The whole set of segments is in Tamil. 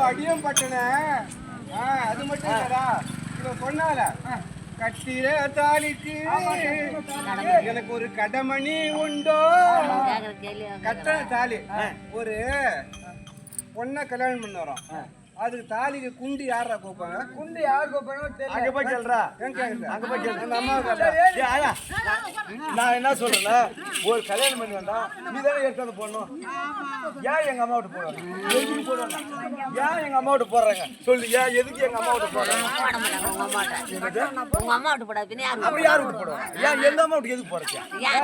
அடியும் பட்டன. அது மட்டும் இல்லடா, இவ சொன்னால கட்டிர தாலிக்கு எனக்கு ஒரு கடமணி உண்டோ. கட்ட தாலி ஒரு பொண்ணை கல்யாணம் பண்ண வரோம். அதுக்கு தாலிக்கு குண்டி யாரா கோப்பாங்க? குண்டி யார் கோப்பாங்க? அங்க போய் கேள்றா. அங்க போய் கேள்ற. அந்த அம்மா ஆயா நான் என்ன சொல்றேன்னா, ஒரு கல்யாணம் பண்ணி வந்தா நீ தானே எடுத்து போடணும். ஏன் எங்க அம்மா விட்டு போறாங்க? எதுக்கு போறாங்க? ஏன் எங்க அம்மா விட்டு போறாங்க சொல்லு. ஏன் எதுக்கு எங்க அம்மா விட்டு போறாங்க? உங்க அம்மா விட்டு போடாது. அப்ப யார் விட்டு போடுவாங்க? ஏன் எங்க அம்மா விட்டு எதுக்கு போறீங்க? ஏன்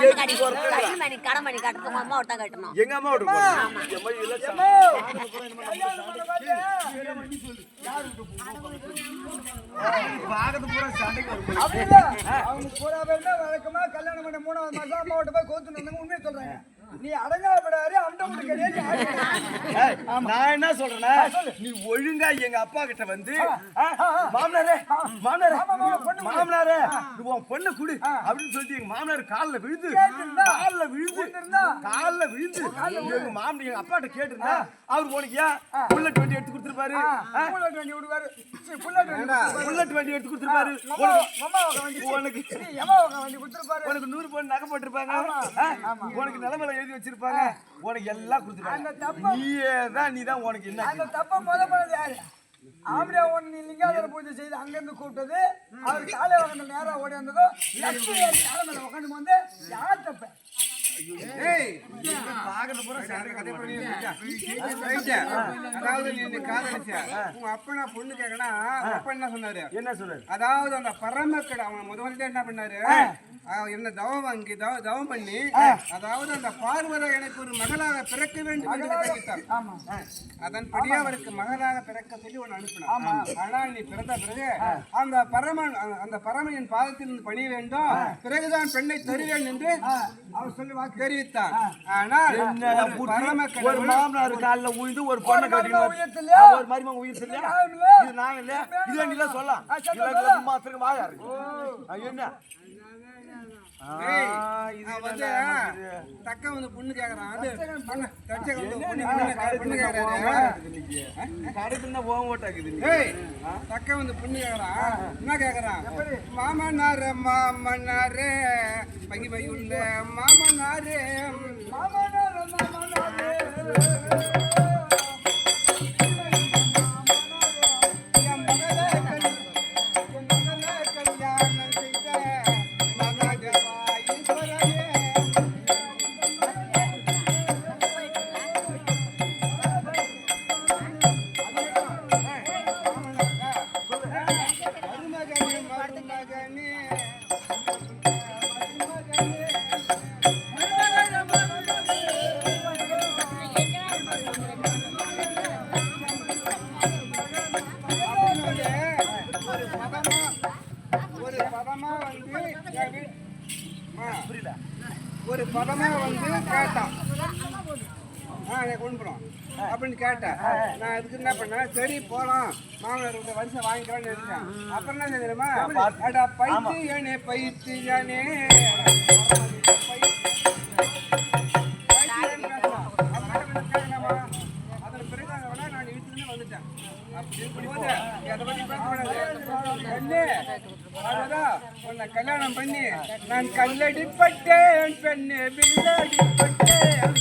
எதுக்கு போறீங்க? கடமணி கட்டணும். உங்க அம்மா விட்டா கட்டணும். எங்க அம்மா விட்டு போறாங்க. வழக்கமா கல்யாணம் பண்ண 3வது மாசம் அம்மாவோட போய் கோத்து உண்மையை சொல்றாங்க. நீ அடங்காபடாரு அண்டம் கிடையாது. நான் என்ன சொல்றேன்னா, நீ ஒழுங்கா எங்க அப்பா கிட்ட வந்து மாமனாரே மாமனாரே மாமனாரே உன் பொண்ணு குடு அப்படின்னு சொல்லிட்டு எங்க மாமனார் காலில் விழுந்து எங்க மாமன் எங்க அப்பாட்ட கேட்டிருந்தா அவர் உனக்கு ஏன் புல்லட் வண்டி எடுத்து கொடுத்துருப்பாரு. புல்லட் வண்டி விடுவாரு. புல்லட் வண்டி எடுத்து கொடுத்துருப்பாரு. உனக்கு 100 பவுன் நகை போட்டிருப்பாங்க. உனக்கு நிலமலை எழுதி வச்சிருப்பாங்க. உனக்கு எல்லாம் கொடுத்துருப்பாங்க. நீதான் உனக்கு என்ன அந்த தப்ப முதல் யாரு? ஆம்படியா ஒண்ணு லிங்காதர பூஜை செய்து அங்கிருந்து கூப்பிட்டது. அவர் காலை வகன நேரா ஓடி வந்ததோ உட்காந்து வந்து யார் தப்ப? அப்பனா பொண்ணு கேக்கனா அப்ப என்ன சொன்னாரு? என்ன சொன்னாரு? அதாவது அந்த பரமக்கடை அவன் முதல்ல என்ன பண்ணாரு? என்ன தவம் வாங்கி தவம் பண்ணி, அதாவது அந்த பார்வதி எனக்கு ஒரு மகளாக பிறக்க வேண்டும் என்று தெரிவித்தார். அதன்படியே அவருக்கு மகளாக பிறக்க சொல்லி ஒன்று அனுப்பினார். ஆனால் நீ பிறந்த பிறகு அந்த பரமனின் பாதத்தில் இருந்து பணிய வேண்டும், பிறகுதான் பெண்ணை தருவேன் என்று அவர் சொல்லி வாக்கு தெரிவித்தார். ஆனால் ஒரு மாமனார் காலில் உயிர்ந்து ஒரு பொண்ணை கட்டினார். ஒரு மருமகன் உயிர் சொல்லியா? இது நாங்க இல்ல, இது நீங்க சொல்லலாம். மாத்திரம் வாயா இருக்கு என்ன தக்க வந்து பொண்ணு கேக்குறான். தக்க வந்து பொண்ணு கேக்குறான். என்ன கேக்குறான்? மாமனாரு மாமனாரு பங்கி பையுள்ள மாமனாரு மாமனாரு மாமனாரு ஒரு பதமா வந்து கேட்டான். கொண்டு போனோம் அப்படின்னு கேட்டேன். நான் அதுக்கு என்ன பண்ணேன், சரி போலாம் மாமனார் வருஷம் வாங்கிக்கலாம்னு நினைச்சேன். அப்புறம் என்ன தெரியுமா, அடா பைத்து ஏனே பைத்து ஏனே அதன் பிறகு நான் வீட்டுல வந்துட்டேன். உன்னை கல்யாணம் பண்ணி நான் கல்லடிப்பட்டேன் பெண்ணு பில்லடிப்பட்டேன்.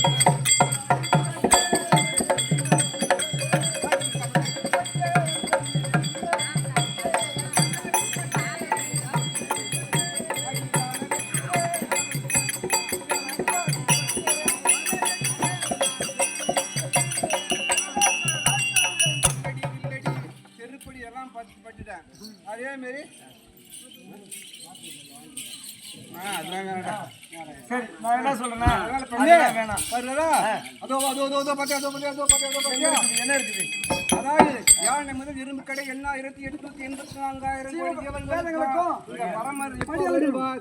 அதே மாதிரி சரி நான் என்ன சொல்றேன், என்ன இருக்குது? அதாவது யானை முதல் இரும்பு கடை 884,000